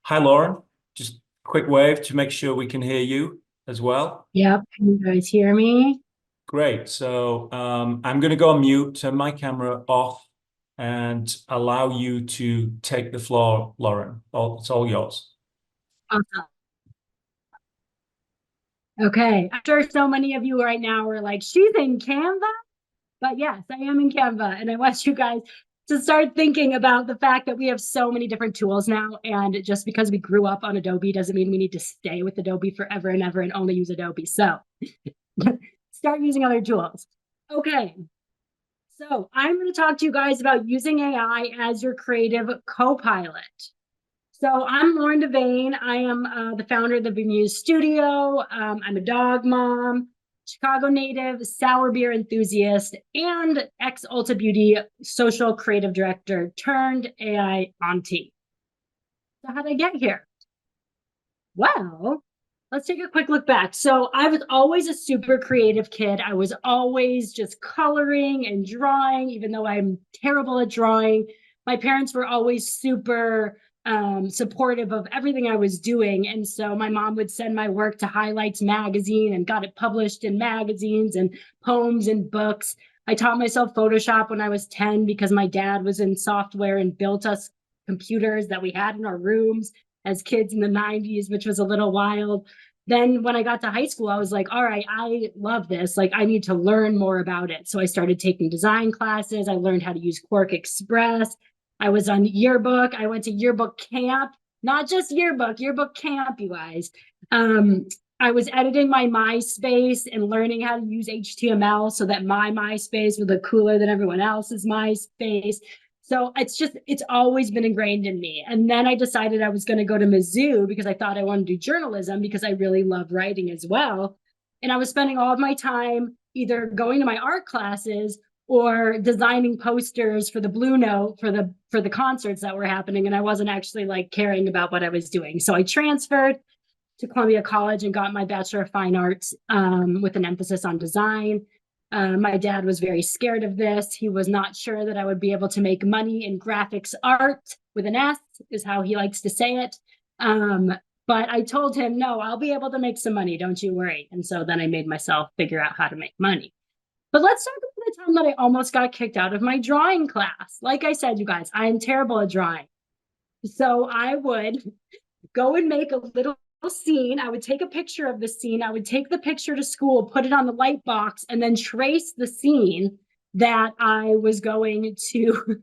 Hi, Lauren. Just quick wave to make sure we can hear you as well. Yep. Can you guys hear me? Great. So I'm going to go on mute, turn my camera off, and allow you to take the floor, Lauren. It's all yours. Awesome. Okay. I'm sure so many of you right now are like, she's in Canva. But yes, I am in Canva. And I want you guys to start thinking about the fact that we have so many different tools now. And just because we grew up on Adobe doesn't mean we need to stay with Adobe forever and ever and only use Adobe. So start using other tools. Okay. So I'm going to talk to you guys about using AI as your creative co-pilot. So I'm Lauren deVane. I am the founder of the Bermuda Studio. I'm a dog mom, Chicago native, sour beer enthusiast, and ex Ulta Beauty social creative director turned AI auntie. So how did I get here? Well, let's take a quick look back. So I was always a super creative kid. I was always just coloring and drawing, even though I'm terrible at drawing. My parents were always super supportive of everything I was doing. And so my mom would send my work to Highlights magazine and got it published in magazines and poems and books. I taught myself Photoshop when I was 10 because my dad was in software and built us computers that we had in our rooms as kids in the 90s, which was a little wild. Then when I got to high school, I was like, all right, I love this. Like, I need to learn more about it. So I started taking design classes. I learned how to use Quark Express. I was on yearbook. I went to yearbook camp, not just yearbook camp, you guys. I was editing my MySpace and learning how to use HTML so that my MySpace would look cooler than everyone else's MySpace. So it's always been ingrained in me. And then I decided I was going to go to Mizzou because I thought I wanted to do journalism because I really love writing as well. And I was spending all of my time either going to my art classes or designing posters for the Blue Note for the concerts that were happening. And I wasn't actually like caring about what I was doing. So I transferred to Columbia College and got my Bachelor of Fine Arts with an emphasis on design. My dad was very scared of this. He was not sure that I would be able to make money in graphics art with an S, is how he likes to say it. But I told him, no, I'll be able to make some money. Don't you worry. And so then I made myself figure out how to make money. But let's talk about the time that I almost got kicked out of my drawing class. Like I said, you guys, I am terrible at drawing. So I would go and make a little scene. I would take a picture of the scene. I would take the picture to school, put it on the light box, and then trace the scene that I was going to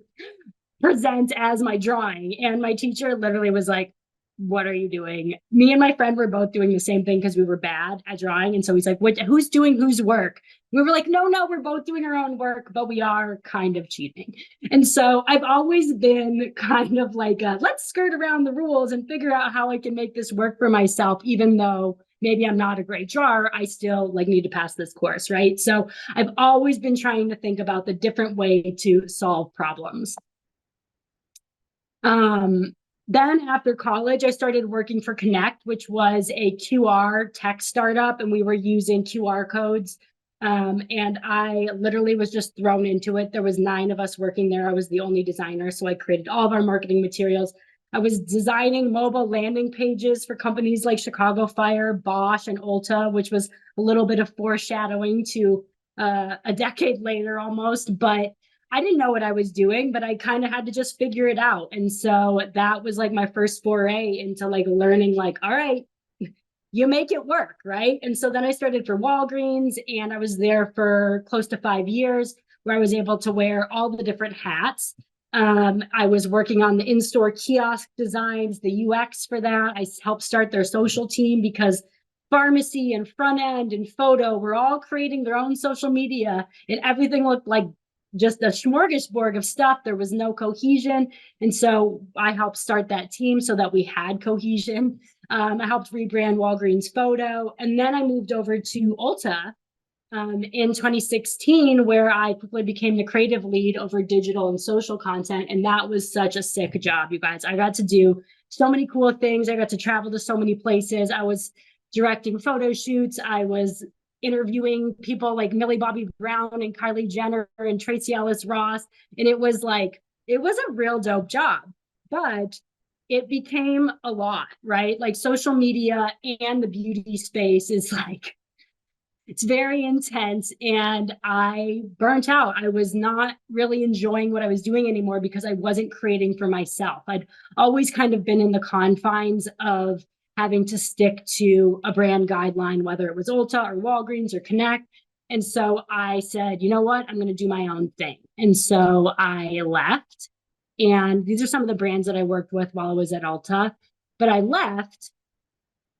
present as my drawing. And my teacher literally was like, what are you doing? Me and my friend were both doing the same thing because we were bad at drawing. And so he's like, who's doing whose work? We were like, no, we're both doing our own work, but we are kind of cheating. And so I've always been kind of like, let's skirt around the rules and figure out how I can make this work for myself, even though maybe I'm not a great drawer, I still like need to pass this course, right? So I've always been trying to think about the different way to solve problems. Then after college, I started working for Connect, which was a QR tech startup, and we were using QR codes. And I literally was just thrown into it. There was 9 of us working there. I was the only designer, so I created all of our marketing materials. I was designing mobile landing pages for companies like Chicago Fire, Bosch, and Ulta, which was a little bit of foreshadowing to a decade later almost, but I didn't know what I was doing, but I kind of had to just figure it out. And so that was like my first foray into like learning, like, all right, you make it work, right? And so then I started for Walgreens and I was there for close to 5 years where I was able to wear all the different hats. I was working on the in-store kiosk designs, the UX for that. I helped start their social team because pharmacy and front end and photo were all creating their own social media and everything looked like just a smorgasbord of stuff. There was no cohesion. And so I helped start that team so that we had cohesion. I helped rebrand Walgreens Photo. And then I moved over to Ulta in 2016, where I quickly became the creative lead over digital and social content. And that was such a sick job, you guys. I got to do so many cool things. I got to travel to so many places. I was directing photo shoots. I was interviewing people like Millie Bobby Brown and Kylie Jenner and Tracy Ellis Ross. And it was like, it was a real dope job. But it became a lot, right? Like social media and the beauty space is like, it's very intense, and I burnt out. I was not really enjoying what I was doing anymore because I wasn't creating for myself. I'd always kind of been in the confines of having to stick to a brand guideline, whether it was Ulta or Walgreens or Connect. And so I said, you know what? I'm going to do my own thing. And so I left. And these are some of the brands that I worked with while I was at Ulta. But I left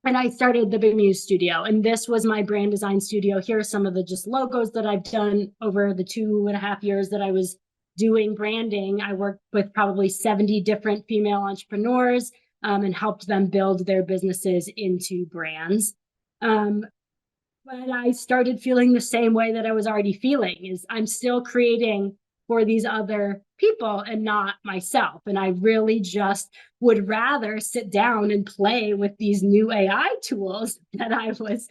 and I started the Big Muse studio. And this was my brand design studio. Here are some of the just logos that I've done over the 2.5 years that I was doing branding. I worked with probably 70 different female entrepreneurs and helped them build their businesses into brands. But I started feeling the same way that I was already feeling, is I'm still creating for these other people and not myself. And I really just would rather sit down and play with these new AI tools that I was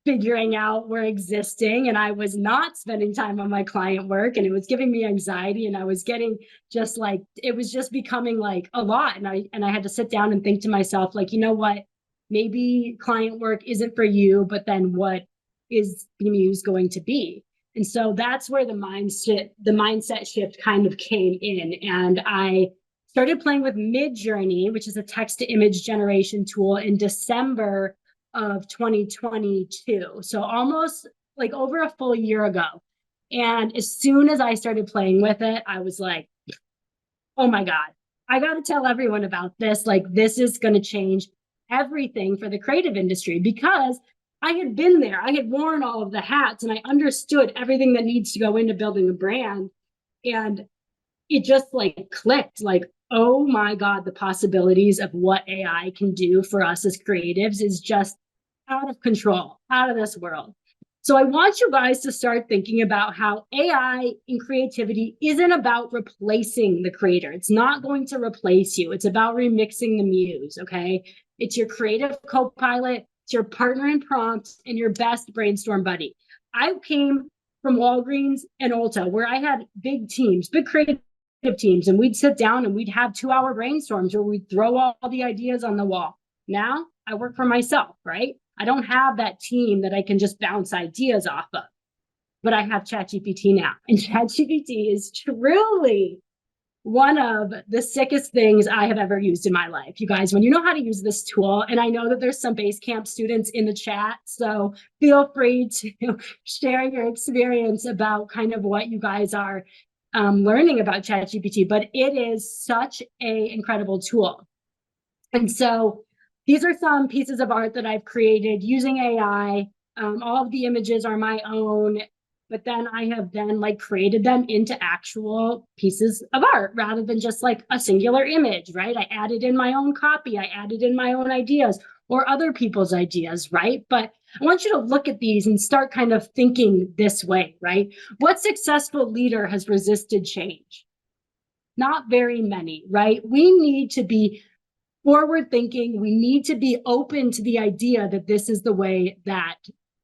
figuring out were existing, and I was not spending time on my client work, and it was giving me anxiety, and I was getting just like, it was just becoming like a lot. And I had to sit down and think to myself, like, you know what, maybe client work isn't for you, but then what is the Muse going to be? And so that's where the mindset shift kind of came in. And I started playing with Midjourney, which is a text to image generation tool, in December of 2022. So almost like over a full year ago. And as soon as I started playing with it, I was like, oh my God, I got to tell everyone about this. Like, this is going to change everything for the creative industry, because I had been there. I had worn all of the hats and I understood everything that needs to go into building a brand. And it just like clicked, like, oh my God, the possibilities of what AI can do for us as creatives is just out of control, out of this world. So I want you guys to start thinking about how AI in creativity isn't about replacing the creator. It's not going to replace you. It's about remixing the muse, okay? It's your creative co-pilot, it's your partner in prompts, and your best brainstorm buddy. I came from Walgreens and Ulta, where I had big teams, big creative teams, and we'd sit down and we'd have 2-hour brainstorms where we'd throw all the ideas on the wall. Now I work for myself, right? I don't have that team that I can just bounce ideas off of, but I have ChatGPT now. And ChatGPT is truly one of the sickest things I have ever used in my life. You guys, when you know how to use this tool, and I know that there's some Basecamp students in the chat, so feel free to share your experience about kind of what you guys are learning about ChatGPT, but it is such an incredible tool. And so these are some pieces of art that I've created using AI. All of the images are my own, but then I have then like created them into actual pieces of art rather than just like a singular image, right? I added in my own copy, I added in my own ideas or other people's ideas, right? But I want you to look at these and start kind of thinking this way, right? What successful leader has resisted change? Not very many, right? We need to be forward thinking. We need to be open to the idea that this is the way that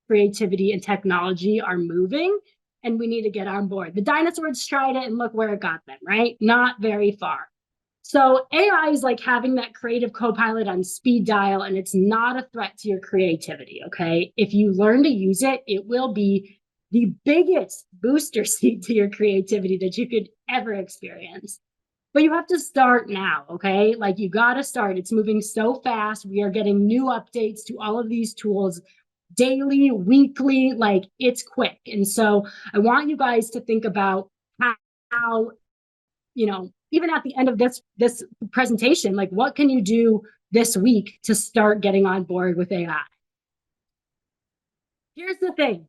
creativity and technology are moving, and we need to get on board. The dinosaurs tried it and look where it got them, right? Not very far. So AI is like having that creative co-pilot on speed dial, and it's not a threat to your creativity, okay? If you learn to use it, it will be the biggest booster seat to your creativity that you could ever experience. But you have to start now, okay? Like, you got to start. It's moving so fast. We are getting new updates to all of these tools daily, weekly, like it's quick. And so I want you guys to think about how, even at the end of this presentation, like, what can you do this week to start getting on board with AI? Here's the thing.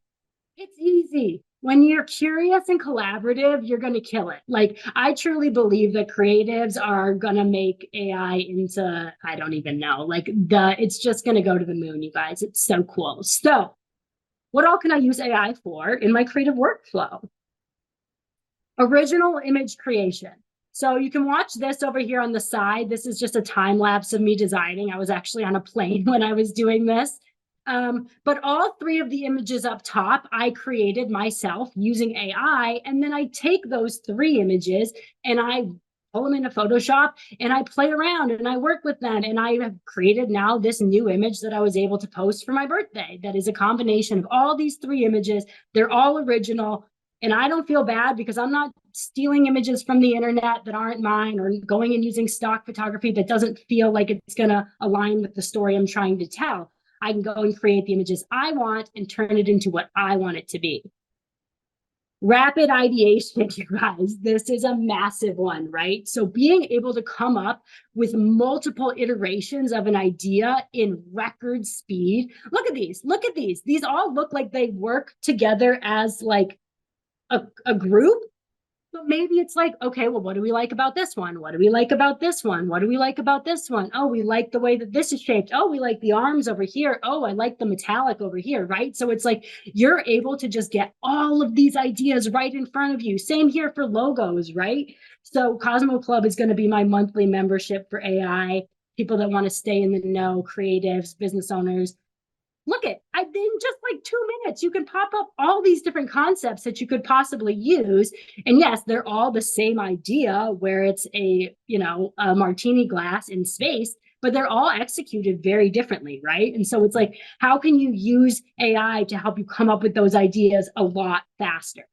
It's easy. When you're curious and collaborative, you're going to kill it. Like, I truly believe that creatives are going to make AI into, I don't even know, like it's just going to go to the moon, you guys. It's so cool. So what all can I use AI for in my creative workflow? Original image creation. So you can watch this over here on the side. This is just a time lapse of me designing. I was actually on a plane when I was doing this. But all 3 of the images up top, I created myself using AI. And then I take those 3 images and I pull them into Photoshop and I play around and I work with them. And I have created now this new image that I was able to post for my birthday. That is a combination of all these 3 images. They're all original. And I don't feel bad because I'm not stealing images from the internet that aren't mine or going and using stock photography that doesn't feel like it's going to align with the story I'm trying to tell. I can go and create the images I want and turn it into what I want it to be. Rapid ideation, you guys, this is a massive one, right? So being able to come up with multiple iterations of an idea in record speed. Look at these. Look at these. These all look like they work together as like a group. But maybe it's like, okay, well, what do we like about this one? What do we like about this one? What do we like about this one? Oh, we like the way that this is shaped. Oh, we like the arms over here. Oh, I like the metallic over here, right? So it's like you're able to just get all of these ideas right in front of you. Same here for logos, right? So Cosmo Club is going to be my monthly membership for AI, people that want to stay in the know, creatives, business owners. Look at, in just like 2 minutes, you can pop up all these different concepts that you could possibly use. And yes, they're all the same idea where it's a martini glass in space, but they're all executed very differently, right? And so it's like, how can you use AI to help you come up with those ideas a lot faster?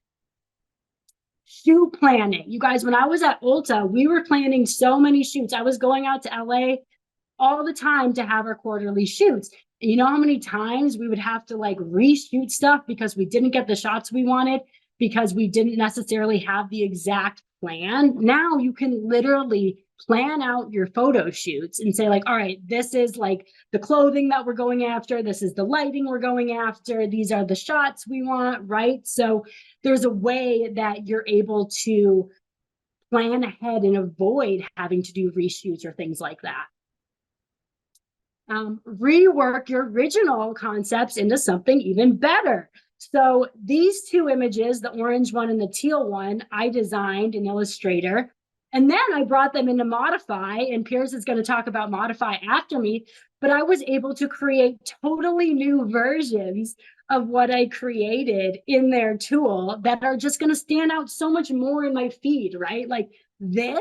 Shoot planning. You guys, when I was at Ulta, we were planning so many shoots. I was going out to LA all the time to have our quarterly shoots. And you know how many times we would have to like reshoot stuff because we didn't get the shots we wanted because we didn't necessarily have the exact plan. Now you can literally plan out your photo shoots and say like, all right, this is like the clothing that we're going after. This is the lighting we're going after. These are the shots we want, right? So there's a way that you're able to plan ahead and avoid having to do reshoots or things like that. Rework your original concepts into something even better. So these 2 images, the orange one and the teal one, I designed in Illustrator. And then I brought them into Modify, and Piers is going to talk about Modify after me. But I was able to create totally new versions of what I created in their tool that are just going to stand out so much more in my feed, right? Like this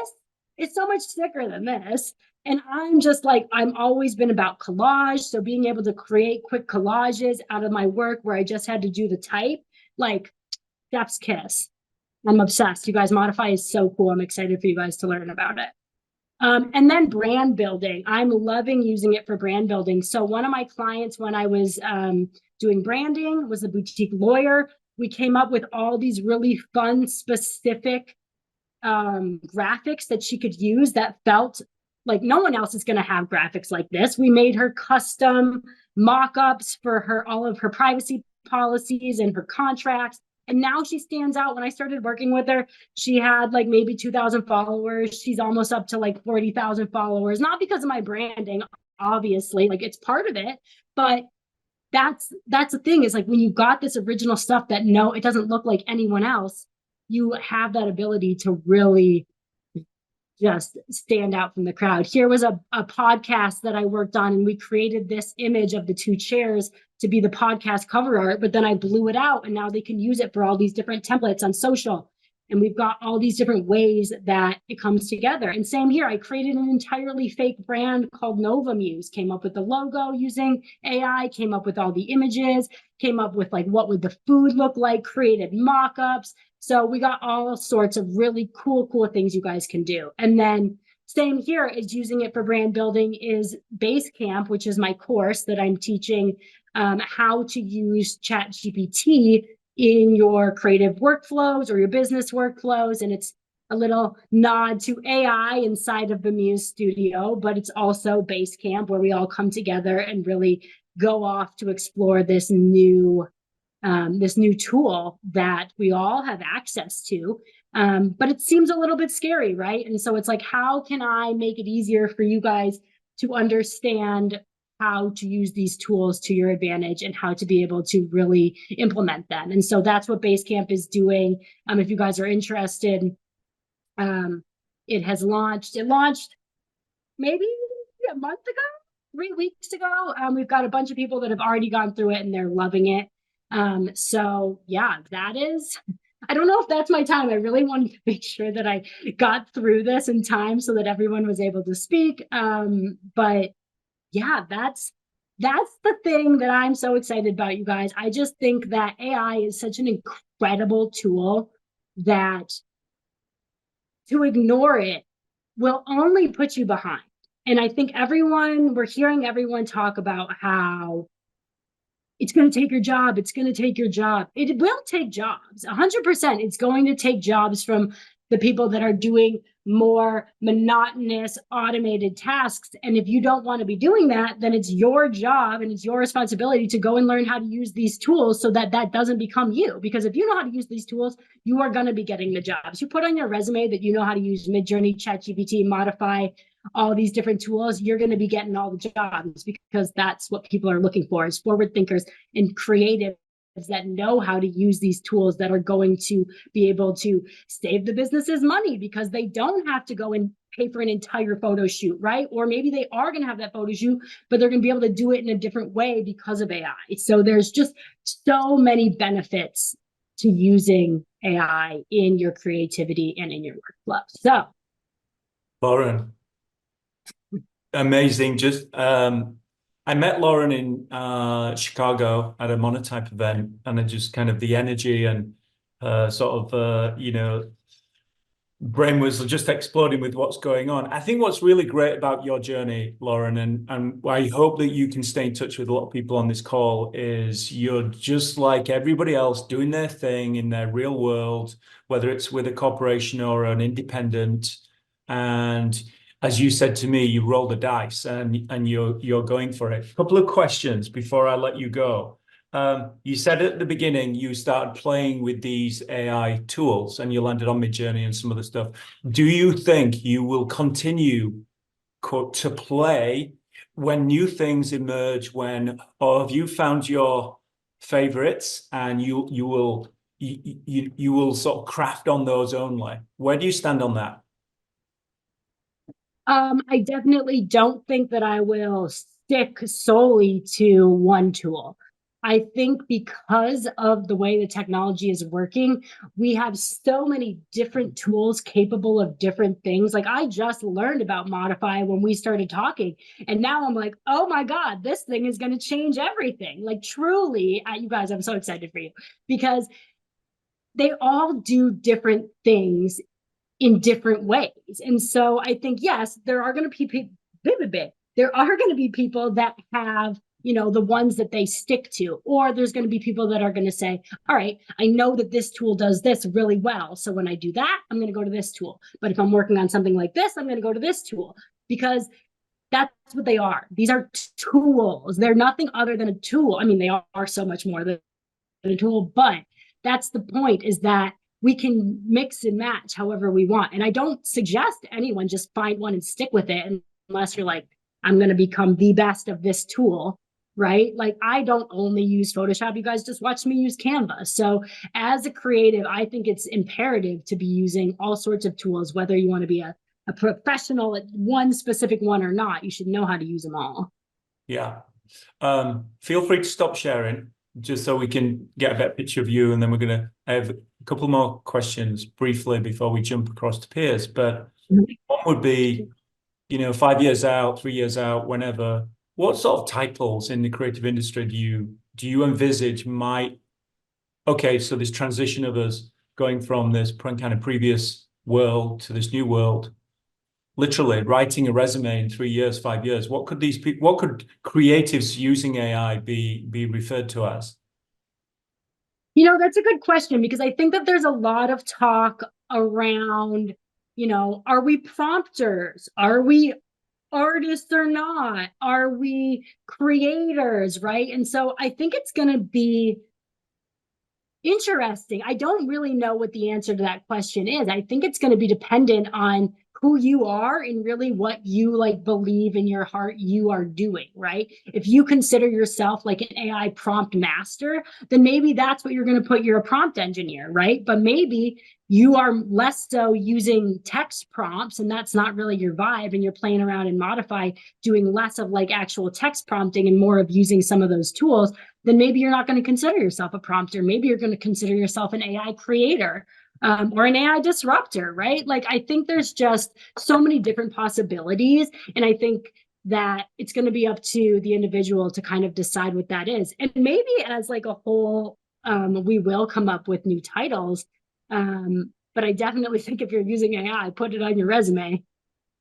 is so much sicker than this. And I'm just like, I've always been about collage. So being able to create quick collages out of my work where I just had to do the type, like chef's kiss. I'm obsessed. You guys, Modify is so cool. I'm excited for you guys to learn about it. And then brand building. I'm loving using it for brand building. So one of my clients, when I was doing branding, was a boutique lawyer. We came up with all these really fun, specific graphics that she could use that felt like no one else is going to have graphics like this. We made her custom mock-ups for her, all of her privacy policies and her contracts. And now she stands out. When I started working with her, she had like maybe 2,000 followers. She's almost up to like 40,000 followers, not because of my branding, obviously, like it's part of it, but that's the thing is like when you've got this original stuff that no, it doesn't look like anyone else, you have that ability to really just stand out from the crowd. Here was a podcast that I worked on, and we created this image of the 2 chairs to be the podcast cover art, but then I blew it out, and now they can use it for all these different templates on social. And we've got all these different ways that it comes together. And same here, I created an entirely fake brand called Nova Muse, came up with the logo using AI, came up with all the images, came up with like what would the food look like, created mock-ups. So we got all sorts of really cool things you guys can do. And then same here is using it for brand building is Basecamp, which is my course that I'm teaching how to use ChatGPT in your creative workflows or your business workflows. And it's a little nod to AI inside of the Muse Studio, but it's also Basecamp where we all come together and really go off to explore this new tool that we all have access to. But it seems a little bit scary, right? And so it's like, how can I make it easier for you guys to understand how to use these tools to your advantage and how to be able to really implement them? And so that's what Basecamp is doing. If you guys are interested, it has launched. It launched maybe a month ago, 3 weeks ago. We've got a bunch of people that have already gone through it and they're loving it. So yeah, that is I don't know if that's my time. I really wanted to make sure that I got through this in time so that everyone was able to speak. But yeah, that's the thing that I'm so excited about, you guys. I just think that AI is such an incredible tool that to ignore it will only put you behind. And I think we're hearing everyone talk about how it's going to take your job. It's going to take your job. It will take jobs. 100%. It's going to take jobs from the people that are doing more monotonous, automated tasks. And if you don't want to be doing that, then it's your job and it's your responsibility to go and learn how to use these tools so that that doesn't become you. Because if you know how to use these tools, you are going to be getting the jobs. You put on your resume that you know how to use Midjourney, ChatGPT, Modify, all these different tools, you're going to be getting all the jobs because that's what people are looking for, is forward thinkers and creatives that know how to use these tools that are going to be able to save the businesses money because they don't have to go and pay for an entire photo shoot, right? Or maybe they are going to have that photo shoot, but they're going to be able to do it in a different way because of AI. So there's just so many benefits to using AI in your creativity and in your workflow. So, Lauren, amazing. Just I met Lauren in Chicago at a monotype event, and I just kind of the energy and sort of brain was just exploding with what's going on. I think what's really great about your journey, Lauren, and I hope that you can stay in touch with a lot of people on this call, is you're just like everybody else doing their thing in their real world, whether it's with a corporation or an independent. And as you said to me, you roll the dice and you're going for it. A couple of questions before I let you go. You said at the beginning you started playing with these AI tools and you landed on Midjourney and some other stuff. Do you think you will continue to play when new things emerge? Or have you found your favorites and you will sort of craft on those only? Where do you stand on that? I definitely don't think that I will stick solely to one tool. I think because of the way the technology is working, we have so many different tools capable of different things. Like I just learned about Modify when we started talking, and now I'm like, oh my God, this thing is going to change everything. Like truly, you guys, I'm so excited for you because they all do different things in different ways. And so I think, yes, there are going to be people, there are going to be people that have, the ones that they stick to, or there's going to be people that are going to say, all right, I know that this tool does this really well. So when I do that, I'm going to go to this tool. But if I'm working on something like this, I'm going to go to this tool because that's what they are. These are tools. They're nothing other than a tool. I mean, they are so much more than a tool, but that's the point, is that we can mix and match however we want. And I don't suggest anyone just find one and stick with it unless you're like, I'm going to become the best of this tool, right? Like I don't only use Photoshop. You guys just watch me use Canva. So as a creative, I think it's imperative to be using all sorts of tools, whether you want to be a professional at one specific one or not. You should know how to use them all. Yeah. Feel free to stop sharing just so we can get a better picture of you. And then we're going to have a couple more questions briefly before we jump across to peers. But one would be, 5 years out, 3 years out, whenever, what sort of titles in the creative industry do you envisage okay, so this transition of us going from this kind of previous world to this new world, literally writing a resume in 3 years, 5 years, what could creatives using AI be referred to as? That's a good question because I think that there's a lot of talk around, are we prompters? Are we artists or not? Are we creators? Right. And so I think it's going to be interesting. I don't really know what the answer to that question is. I think it's going to be dependent on who you are and really what you like believe in your heart you are doing, right? If you consider yourself like an AI prompt master, then maybe that's what you're going to put, you're a prompt engineer, right? But maybe you are less so using text prompts and that's not really your vibe, and you're playing around in Modify doing less of like actual text prompting and more of using some of those tools. Then maybe you're not going to consider yourself a prompter. Maybe you're going to consider yourself an AI creator, or an AI disruptor, right? Like, I think there's just so many different possibilities. And I think that it's going to be up to the individual to kind of decide what that is. And maybe as like a whole, we will come up with new titles. But I definitely think if you're using AI, put it on your resume.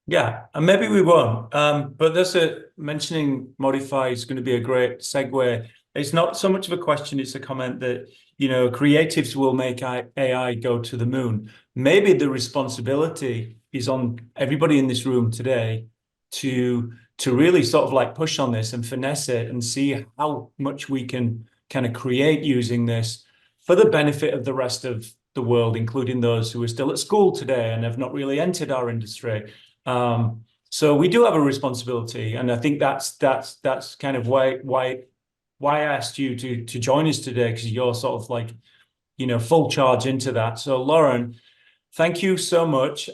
Yeah, and maybe we won't. But that's mentioning Modify is going to be a great segue. It's not so much of a question, it's a comment that, creatives will make AI go to the moon. Maybe the responsibility is on everybody in this room today to really sort of like push on this and finesse it and see how much we can kind of create using this for the benefit of the rest of the world, including those who are still at school today and have not really entered our industry. So we do have a responsibility, and I think that's kind of why I asked you to join us today, because you're sort of like, full charge into that. So Lauren, thank you so much.